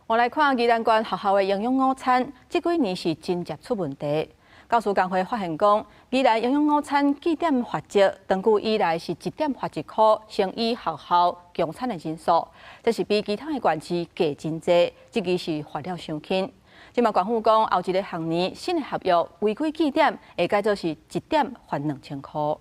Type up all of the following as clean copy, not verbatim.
我来看宜兰县学校的营养午餐，这几年是真接出问题。教师工会发现讲，宜兰营养午餐计点发折，长久以来是1点发1块，乘以学校供餐的人数，这是比其他的县市低真多，这个是发了伤轻。即嘛，县府讲后一个学年新的合约违规计点，会改做是1点罚2000块。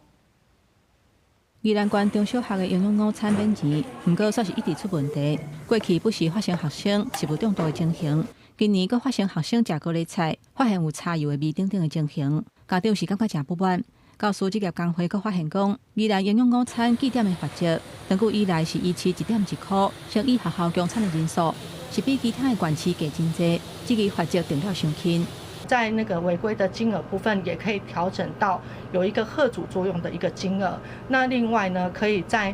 宜兰县中小学的营养午餐免钱，不过却是一直出问题。过去不时发生学生食物中毒的情形，今年佫发生学生食高丽菜，发现有柴油的味等等的情形，家长是感觉真不满。教师职业工会佫发现讲，宜兰营养午餐计点的罚则，长久以来是依期1点1块，乘以学校供餐的人数，是比其他的县市低真多，这个罚则定了伤轻。在那个违规的金额部分，也可以调整到有一个吓阻作用的一个金额。那另外呢，可以在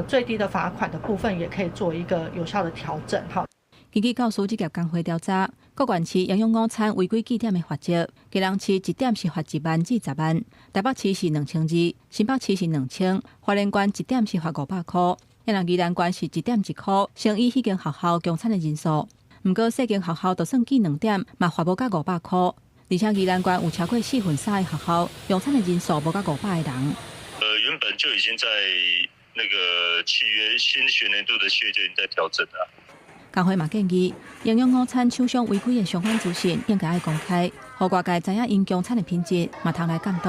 最低的罚款的部分，也可以做一个有效的调整。好，根据教师职业工会调查，各县市营养午餐违规计点的罚则，基隆市1点是罚1万至10万，台北市是2200，新北市是2000，花莲县1点是罚500块，宜兰县是1点1块，乘以迄间学校供餐的人数。不过，细间学校就算计2点，嘛罚无到500块。而且宜兰县有超过3/4的学校用餐的人数无到500个人。原本就已经在那个契约新学年度的契约就已经在调整了。工会嘛建议，营养午餐厂商违规的相关资讯应该要公开，让外界知影因供餐的品质，嘛通来监督。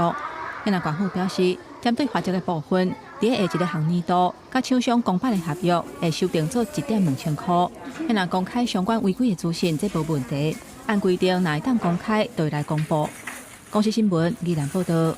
宜兰县府表示，针对罚则的部分，伫下一个学年度，甲厂商公办的合约会修订做1点2000块。宜兰公开相关违规的资讯，这无问题。按规定，若会当公开，就会来公布。公司新闻，宜兰报道。